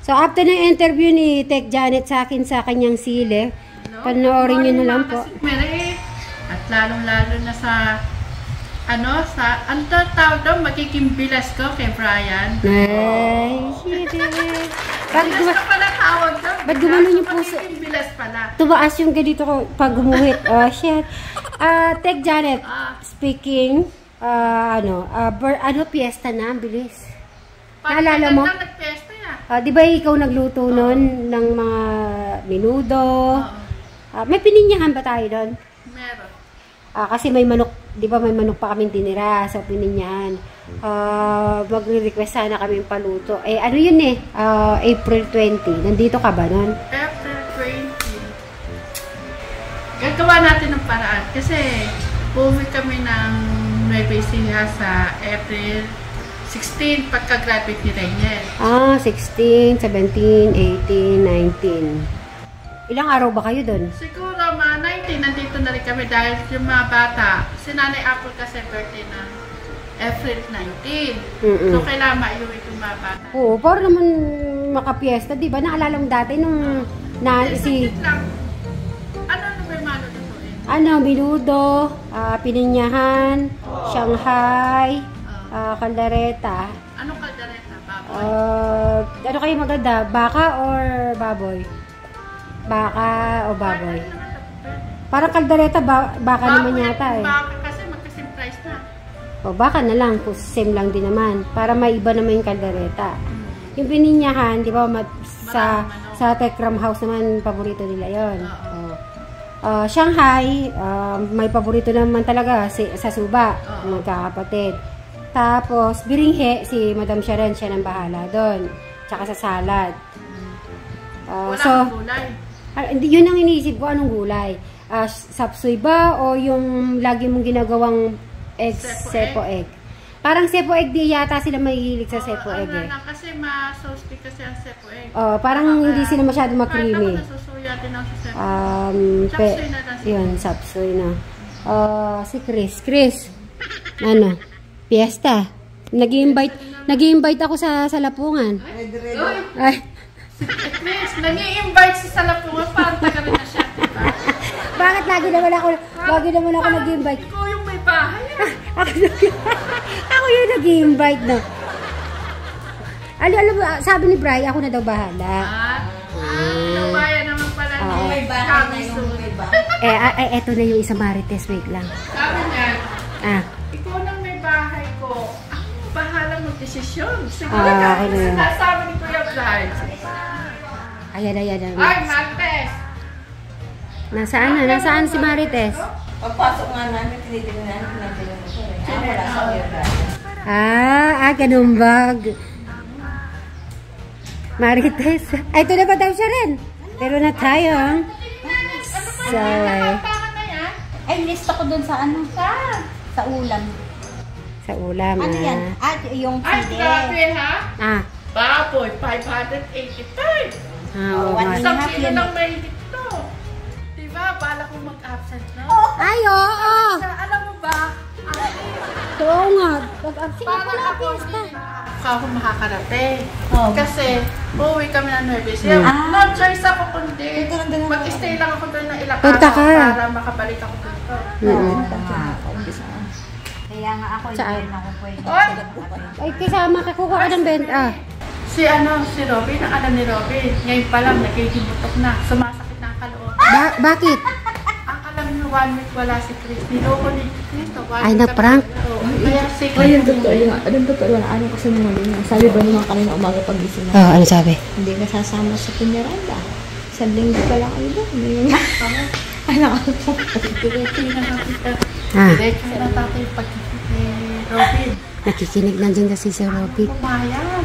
So, after ng interview ni Tech Janet sa akin sa kanyang sili, panoorin nyo na lang po. At lalong-lalo na sa ang tawag daw, magiging bilas ko kay Brian. Ay, Bilas ka pala tawag daw. Ba't gumano yung puso? Magiging bilas pala. Tumaas yung ganito ko pag gumuhit. Oh, shit. Tech Janet, speaking, piyesta na, bilis. Naalala mo? Nagpiyesta yan. Di ba ikaw nagluto nun ng mga menudo? May pininyahan ba tayo doon? Meron. Kasi may manok, di ba may manok pa kaming tinira sa pininyahan. Magre-request sana kaming paluto. Ano yun April 20. Nandito ka ba nun? April 20. Gagawa natin ng paraan. Kasi buwi kami ng Nueva Ecija sa April 16 pagka-graduate ni Rainiel. 16, 17, 18, 19. Ilang araw ba kayo doon? Siguro mga 19, nandito na rin kami dahil yung mga bata, si Nanay Apple kasi birthday na April 19. So, kailangan maiuwi yung mga bata. Oo, para naman makapiesta, di ba? Naalala mo dati nung menudo, pininyahan, Shanghai, kaldereta. Anong kaldereta? Baboy? Ano kayo maganda? Baka or baboy? Baka o baboy? Parang kaldereta, baka naman yata eh. Baka kasi magkasim price na. O baka na lang, same lang din naman. Para maiba naman yung kaldereta. Yung pininyahan, di ba, sa Tekram House naman, paborito nila yon. Shanghai, may paborito naman talaga sa Suba, magkakapatid. Tapos, biringhe, si Madam Sharon, siya nang bahala doon. Tsaka sa salad. Wala gulay. Yun ang iniisip ko, anong gulay? Sapsoy ba o yung lagi mong ginagawang egg, sepo egg? Parang sepo egg, di yata sila mahihilig sa sepo egg eh. Kasi ma-sauce kasi ang sepo egg. Parang hindi sila masyado ma-creamy. Nasusuya din ang sepo sapsoy na lang. Yun, sapsoy na. Si Chris. Ano? Fiesta. Nag-i-invite ako sa Lapungan. Ay. Chris, nag-i-invite sa Salapungan, parang taga rin na siya, diba? Bakit lagi naman ako nag-i-invite? Ikaw yung may bahay. Ako yung nag-i-invite, no? Alam mo, sabi ni Bri, ako na daw bahala. Nabayan naman pala ni may bahay na yung may bahay. Eto na yung isa Marites, wait lang. Sabi niya, ikaw nang may bahay ko, ako bahala mag-desisyon. Siguro sabi ni Kuya Bri. Ayan. Ay, Marites! Nasaan si Marites? Pagpasok nga namin, tinitingnan natin yung motor. Wala sa Kuya Bri. Ganun ba? Marites. Ay, ito na ba daw siya rin? Pero na tayo. Ay, lista ko dun sa sa ulam. Sa ulam, ano yan? Yung pide. Ay, grabe ha? Baboy, 585. Isang kilo lang may dito. Diba? Bala kong mag-absent na. Ay, oo. Alam mo ba? Oo nga. Mag-absent Para pala ang piyesta. Ako makakarating. Kasi, uuwi kami ng Nueva Ecija. No choice ako kundi. Mag-stay lang ako doon ng ilang araw para makabalik ako dito. Kaya nga ako, hindi rin ako pwede. Ay, kasama ka, kuha ka ng benta. Si Robin, ang alam ni Robin, ngayon pa lang, nagkikibutok na, sumasakit na ang kaloob. Bakit? Ang alam niyo, 1 week wala si Chris. Niloko ni Chris, ay, na-prank? Kaya sige. Ay, yung totoo yun. Anong totoo yun? Ano kasi naman yun? Sabi ba naman kanina umaga pag-gising na? Ano sabi? Hindi ka sasama sa Pinyaranda. Sa linggo pa lang kayo doon. Ay, nakakapagpapag. Diretso na nakita. Diretso na tatay pag-gising ni Robin. Nakikinig nandiyan kasi si Robin. Pumayag.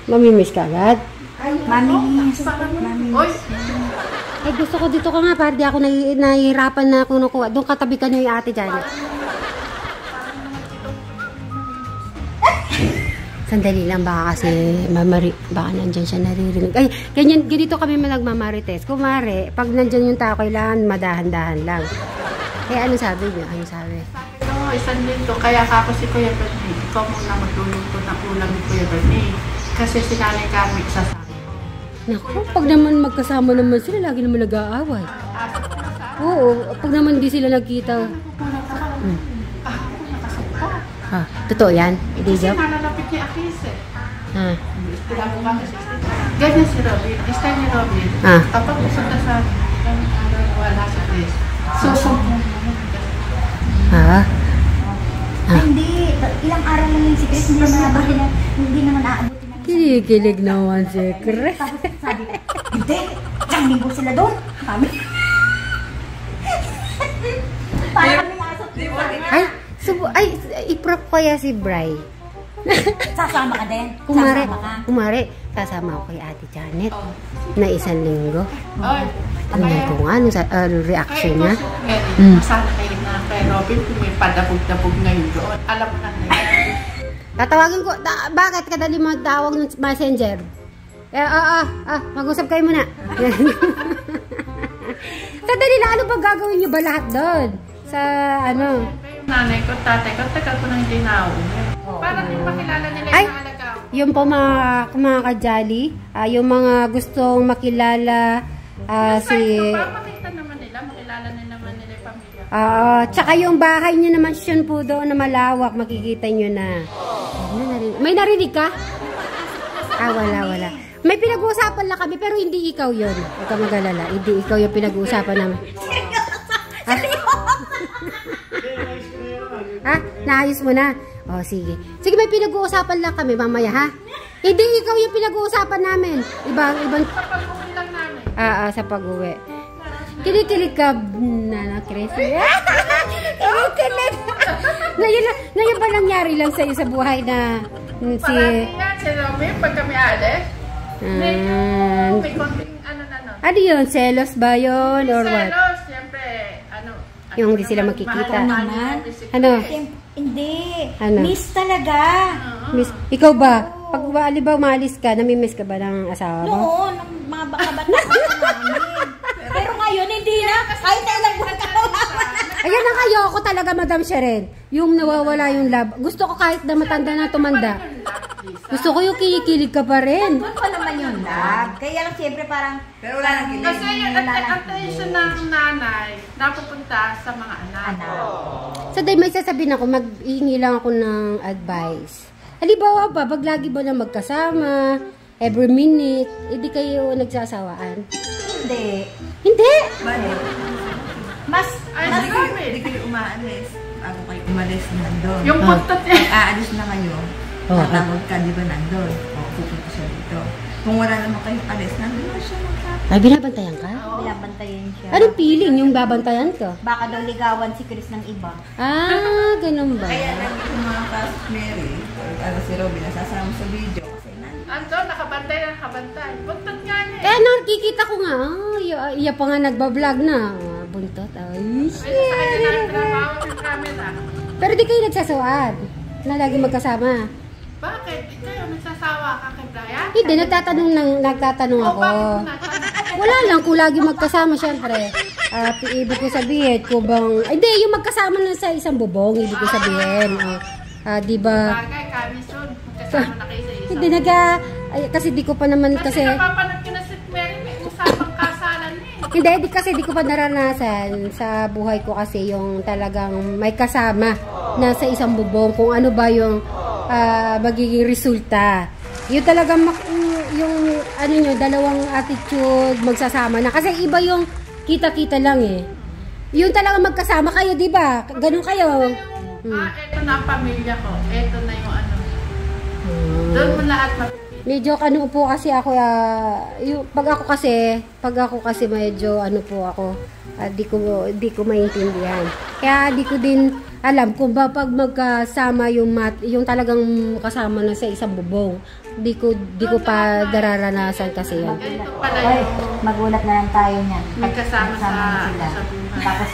Mamimiss ka agad? Mamimiss. Oy! Ay, gusto ko dito ka nga, para di ako nahihirapan na kunukuha. Doon katabi ka niyo yung ate Janet. Sandali lang, baka kasi baka nandyan siya naririnig. Ay, ganito kami nagmamarites. Kumare, pag nandyan yung tao, kailangan madahan-dahan lang. Ano sabi niyo? Ano sabi? Isang lito, kaya ako si Kuya Bernie. Ikaw muna magluluto ng ulam ni Kuya Bernie. Kasi si Nanay Carmen sasama. Naku, pag naman magkasama naman sila, lagi naman nag-aaway. Oo, pag naman di sila nagkita. Totoo yan? Hindi Kasi joke? nalalapit ni Akis eh. Ah. Ganyan si Robin. This time ni Robin. Kapag pusunta sa wala sa Chris. Susumpong naman. Hindi. Ilang araw lang yung si Chris. Hindi naman aabutin na. Kinikilig naman si Chris. Tapos sabi ko, hindi. Isang linggo sila doon. Kami. Para kami asot. Ay, iprop kaya si Bri. Sasama ka din? Kumare, sasama ako kay Ate Janet na isang linggo. Ay, Tingnan ko nga, anong reaction niya. Masana kayo na kay Robin kung may padabog-dabog ngayon doon. Alam mo na ngayon. Tatawagin ko, bakit kadali mo tawag ng messenger? Mag-usap kayo muna. Kadali na, ano ba gagawin niyo ba lahat doon? Sa ano? Nanay ko, tatay ko, tagal ko nang hindi nauwi. Para din makilala nila yung alaga. Yung po mga kajali, yung mga gustong makilala si... Para makita naman nila, makilala naman nila yung pamilya. Tsaka yung bahay niyo naman siya po doon na malawak, makikita niyo na. May narinig ka? Wala. May pinag-uusapan lang kami, pero hindi ikaw yun. Huwag ka mag-alala, hindi ikaw yung pinag-uusapan namin. Naayos mo na? O, sige. Sige, may pinag-uusapan lang kami mamaya, ha? Hindi ikaw yung pinag-uusapan namin. Ibang... Sa pag-uwi lang namin. Sa pag-uwi. Kinikilig ka, Nana Crazy. Kinikilig. Ngayon ba nangyari lang sa'yo sa buhay na si... Parang yan, si Romy, pag kami alis, may konting Ano yun? Selos ba yun? Or what? Selos, siyempre, Yung hindi sila magkikita. Ano? Hindi. Ano? Miss talaga. Miss, ikaw ba? Pag alibaw maalis ka, namimiss ka ba ng asawa mo? Noon, mga baka-bata namin. Pero ngayon, hindi na. Kahit na ilang buwan ka Ayan ang ayoko talaga, Madam Sharon. Yung nawawala yung love. Gusto ko kahit na matanda na tumanda. Gusto ko yung kikilig ka pa rin. Doon pa naman yung love. Kaya lang siyempre parang... Pero wala nang kilig. Kasi yung attention ng nanay napupunta sa mga anak. So, dahil may sasabihin ako, mag-iingi lang ako ng advice. Halimbawa ba, pag lagi ba na magkasama, every minute, hindi kayo nagsasawaan? Hindi. Hindi? Bakit? Hindi kayo umaalis. Bago kayo umalis, nandun. Yung puntot niya. Aalis na kayo. Tatawag ka, di ba nandun? Pupunta siya dito. Kung wala naman kayong alis, nandun na siya magkakita. Ay, binabantayan ka? Binabantayan siya. Anong feeling yung babantayan ka? Baka daw ligawan si Chris ng iba. Ganun ba? Kaya nandito mga past Mary, si Robin, nasasama sa video. Kasi Ando, nakabantay. Buntot nga niya. Nakikita ko nga. Iya pa nga nagbablog na. Buntot. Ay, Sa kanya na yung trabaho yung camera. pero di kayo nagsasawad na lagi magkasama. Bakit? Ikaw nagsasawa ka kay Brian? Hindi, nagtatanong ako. Wala lang, kung lagi magkasama, syempre. Ibig ko sabihin, kung bang... Hindi, yung magkasama lang sa isang bubong, ibig ko sabihin. Di ba? Bagay, kami soon. Magkasama na kayo sa isa. Hindi, kasi di ko pa naman, Kasi napapanood ko na si Mary, may usapang kasalan eh. Hindi, kasi di ko pa naranasan sa buhay ko kasi yung talagang may kasama na sa isang bubong, kung ano ba yung magiging resulta. Yung talagang yung ano nyo, dalawang attitude magsasama na. Kasi iba yung kita-kita lang eh. Yung talagang magkasama kayo, di ba? Ganun kayo. Ito na ang pamilya ko. Ito na yung ano. Doon mo lahat Medyo ano po kasi ako, pag ako kasi medyo ano po ako, di ko maintindihan. Kaya di ko din alam kung ba pag magkasama yung talagang kasama na sa isang bubong. Di ko pa dararanasan kasi yan. Magulat na lang tayo niyan. Magkasama sa sila. buhay. Tapos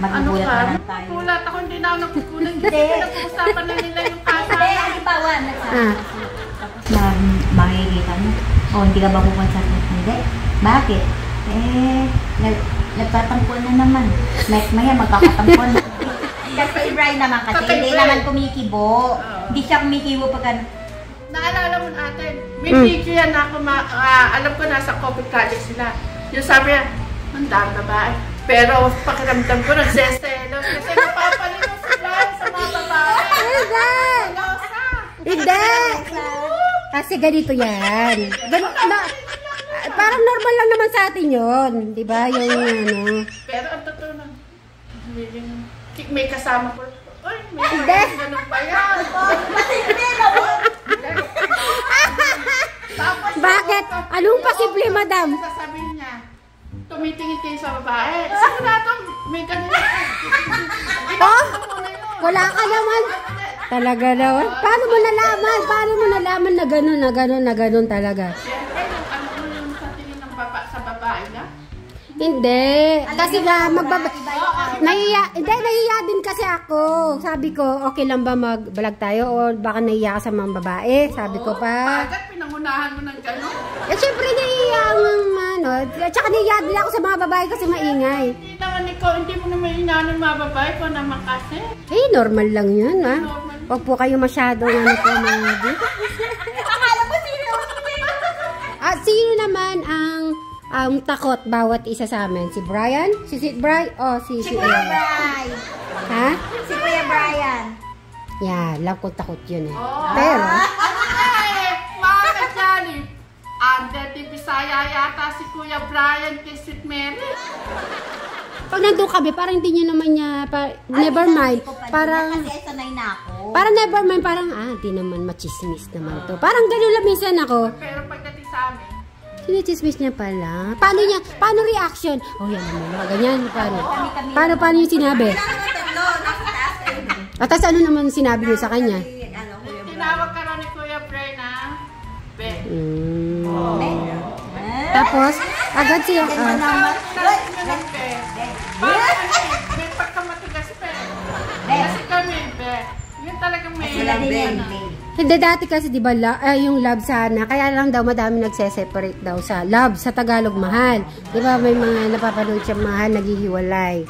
magugulat na lang tayo. Magulat ako, hindi na ako nagkukulang. Hindi, pinag-uusapan na nila yung kasama. Hindi, halimbawa, tapos makikita mo, hindi ka ba pupunta sa hindi? Bakit? Nagtatampuan na naman. Maya magkakatampuan na. Kasi si Brian naman kasi, hindi naman kumikibo. Hindi siya kumikibo pag naalala mo natin, may video yan na ako, alam ko nasa Coffee College sila. Yung sabi niya, ang dami babae. Pero pakiramdam ko, nagseselos kasi napapalinos sila sa mga babae. Hindi! Kasi ganito yan. Parang normal lang naman sa atin yun. Diba? Yung ano. Pero ang totoo na, may kasama ko. Uy, may ganun pa yan. Bakit? Anong posible, madam? Sasabihin niya, tumitingin kayo sa babae. Sigurado, may ganun yan. Oh? Wala ka naman. Talaga naman. Paano mo nalaman? Paano mo nalaman na gano'n talaga? Siyempre, ano mo yung sa tingin ng sa babae na? Hindi. Kasi nga, nahiya din kasi ako. Sabi ko, okay lang ba mag-vlog tayo o baka nahiya ka sa mga babae? Sabi ko pa. Bakit pinangunahan mo ng gano'n? Eh, syempre nahiya ang ano. Tsaka nahiya din ako sa mga babae kasi maingay. Hindi naman ikaw, hindi mo naman inaano ng mga babae ko naman kasi. Eh, normal lang yun, ha? Huwag po kayo masyadong ano po mga Akala mo sino? sino naman ang takot bawat isa sa amin? Si Brian? Si Bri? O si Kuya Brian. Ha? Si Kuya Brian. Yeah, lang ko takot yun eh. Oh. Pero, Ano ka eh? Mga kadyali. Under the Bisaya yata si Kuya Brian kay St. Mary. pag nandun kami, parang hindi nyo naman niya, never mind. Parang, Kasi sanay na ako. parang never mind, parang, di naman machismis naman to. Parang ganun lang minsan ako. Pero pagdating sa amin, Sinichismis niya pala. Paano reaction? Oh, yan naman. Ganyan. Paano yung sinabi? At tas ano naman sinabi niyo sa kanya? tinawag ka rin ni Kuya Brian na Be. Tapos, agad siya. May pagkamatigas pe. Kasi kami, Be. Yun talagang may Hindi dati kasi 'di ba yung love sana, kaya lang daw madami nagse-separate daw sa love sa Tagalog mahal. 'Di ba may mga napapanood siya mahal naghihiwalay.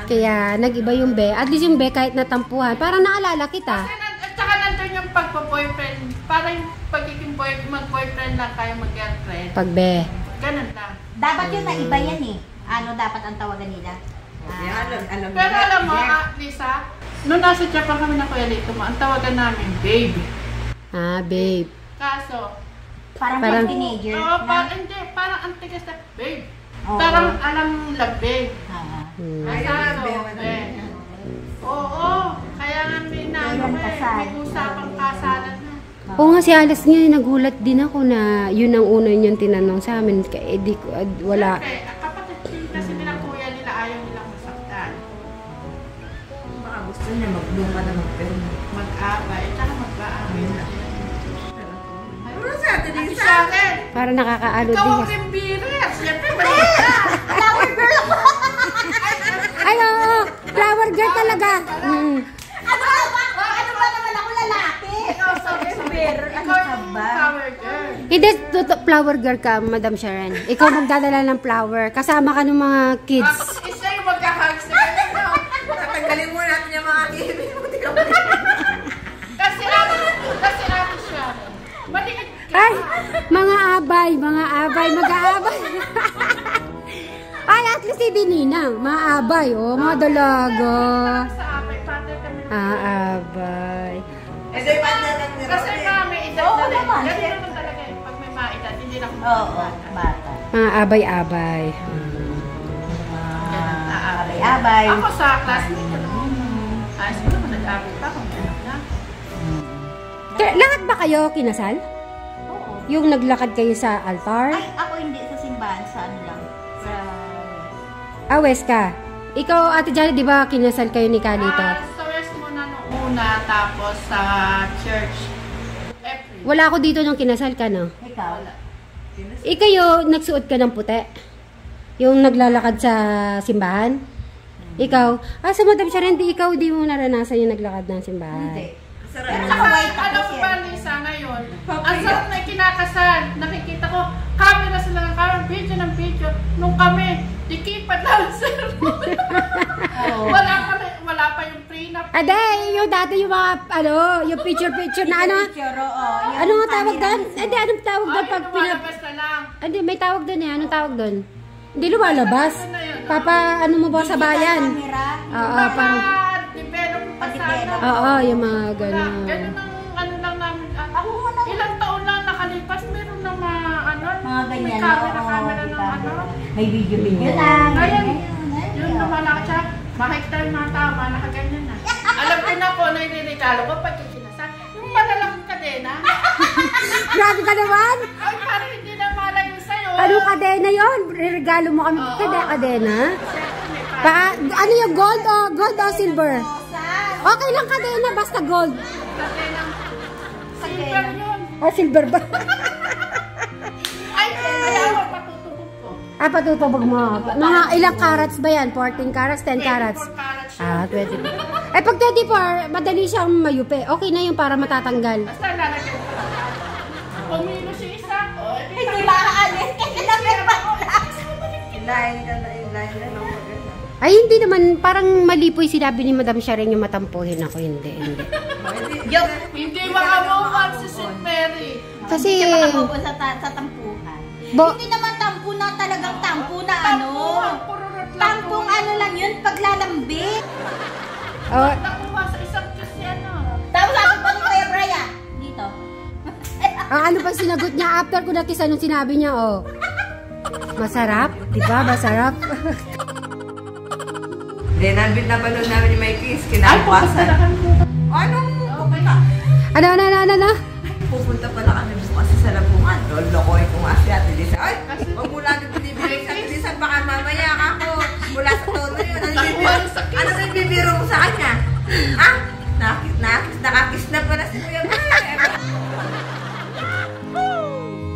Kaya nag-iba yung be. At least yung be kahit natampuhan, parang naalala kita. At saka nandun yung pagpo-boyfriend. Parang pagiging mag-boyfriend lang kayo mag-girlfriend. Pag be. Ganun lang. Dapat yun na iba yan eh. Ano dapat ang tawagan nila? Pero alam mo, Lisa, nung nasa Japan kami ng Kuya Lito mo, ang tawagan namin, babe. Babe. Kaso, Parang teenager. Oo, hindi. Parang ang tigas na, babe. Parang alam labig. Kasano, babe. Oo, kaya nga may usapang kasalan na. Oo nga si Alas nga, nagulat din ako na yun ang una niyang tinanong sa amin. Kaya di ko, wala. Siyempre, kapatid kasi nila kuya nila ayaw nilang masaktan. Baka gusto niya magduma na magpirma. Mag-abay, tsaka mag-aabay na. Ano sa atin At yung sa akin, Para nakakaalo ikaw din. ang rimbira. Siyempre, maliit ka. Flower girl ako! Ay, oo. Flower girl talaga. Ano ba naman ako lalaki? Ikaw yung flower girl. Hindi, flower girl ka, Madam Sharon. Ikaw magdadala ng flower. Kasama ka ng mga kids. Isa yung magkahags na ganyan. Tatanggalin mo natin yung mga kibig mo. Kasi ako siya. Maliit ka. Ay, mga abay, mag-aabay. Ay, at least si Ninang, mga abay, oh, mga dalaga. Sa abay, partner kami. Abay. Kasi partner lang ni Kasi Robin. kami edad Oo na rin. naman. Ganun naman talaga eh. Pag may maedad, hindi lang Oo, bata. Mga abay-abay. Abay. Ako sa classmate ko naman. Ayos ko naman nag-abay pa kung anak na. Lahat ba kayo kinasal? Oo. Yung naglakad kayo sa altar? Ay, ako hindi sa simbahan. Sa ano lang? West ka. Ikaw, Ate Janet, di ba kinasal kayo ni Kalito? Sa West muna nung una, tapos sa church. April. Wala ako dito nung kinasal ka, no? Ikaw. Ikayo, nagsuot ka ng puti? Yung naglalakad sa simbahan? Ikaw? Sa Madam Sharon, ikaw di mo naranasan yung naglakad ng simbahan? Hindi. Sarap. Pero Saka, naka-white alam kasi mo ba, Lisa, ngayon, ang sarap na kinakasal. Nakikita ko, camera sila ng camera, video ng video. Nung kami, dikipad lang sa cellphone. Wala pa yung prenup. Ade, yung dati yung mga, yung picture na ano? Picture, oo. Ano nga tawag doon? Ade, anong tawag doon pag lumalabas na lang. Hindi, may tawag doon eh. Anong tawag doon? Hindi lumalabas. Papa, ano mo ba sa bayan? Camera. Oo, parang... Develop pa sana. Oo, yung mga gano'n. Ganun ang ano lang namin. Ilang taon lang nakalipas, meron na Mga ganyan, may camera ng diba? ano. May video lang. Ngayon, yun naman ako siya. Mahig tayo mga tama, nakaganyan na. Alam ko na po, nairirikalo ko pag ikinasal. Yung malalaking kadena. Grabe ka naman! Ay, parang hindi na malayo sa'yo. Anong kadena yon? Regalo mo kami. Kadena? Ano yung gold o silver? Okay lang kadena, basta gold. Kadenang silver yun. Silver ba? Ay, ayaw, patutubog ko. Patutubog mo. Mga ilang carats ba yan? 14 carats, 10 carats? 24 carats siya. 24. Pag 24, madali siyang mayupi. Okay na yun para matatanggal. Basta lalagyan ko pa. Pumilo si isa. Hindi makaalis kasi lamig pa ko lang. Line ka na maganda. Ay, hindi naman. Parang malipoy sinabi ni Madam Sharing yung matampuhin ako. Hindi. Hindi makamukan si St. Mary. Kasi... Hindi ka makabubo sa tampuhan. Hindi naman tampo na talagang tampo na ano. Tampong ano lang yun, paglalambit. Nakuha sa isang kasi ano. Tapos ako pa ni Kuya Brian. Dito. ano pa sinagot niya after ko na kiss, anong sinabi niya, Masarap? Diba? Masarap? Then, napanood namin ni Mikey's kinabukasan. Anong pupunta? Ano? Pupunta pala kami bukas sa Salapungan. Lolokoy ko nga si Ate Lisa. Ay, wag mo lang binibigay sa Ate Lisa. Baka mamaya ako. Mula sa tono yun. Ano na bibiro mo sa kanya? Ha? Nakakiss na pala si Kuya Brian.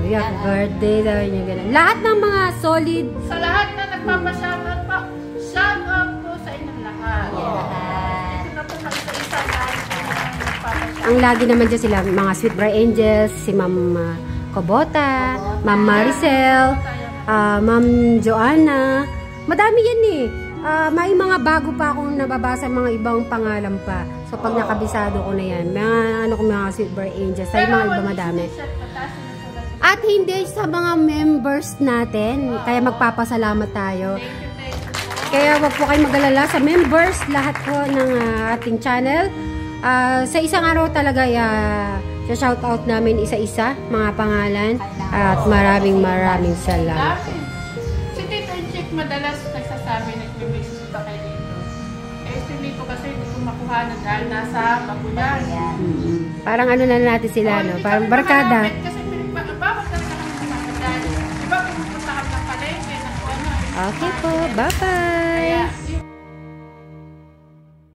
Happy birthday daw niya ganun. Lahat ng mga solid. Sa lahat na nagpapashoutout pa, shout out po sa inyong lahat. Ito na po mag-isa lahat na nagpapashoutout. Ang lagi naman dyan sila, mga Sweet Bright Angels, si Ma'am Cobota, Ma'am Maricel, Ma'am Joanna. Madami yan eh. May mga bago pa akong nababasa, mga ibang pangalan pa. So pag nakabisado ko na yan, mga Sweet Bright Angels, ay mga iba madami. At hindi sa mga members natin, kaya magpapasalamat tayo. Kaya wag po kayong mag-alala sa members, lahat po ng ating channel. Sa isang araw talaga, shoutout namin isa-isa, mga pangalan. At maraming salamat. Si Tito Chick madalas nagsasabi, nag-message pa kayo dito. Dito kasi hindi ko makuha na dahil nasa Babuyan. Parang ano na natin sila, no? Parang barkada. Kasi bawal talaga kami makadali. Diba pumunta kami ng palengke, nakuha na. Okay po, bye-bye! Kaya,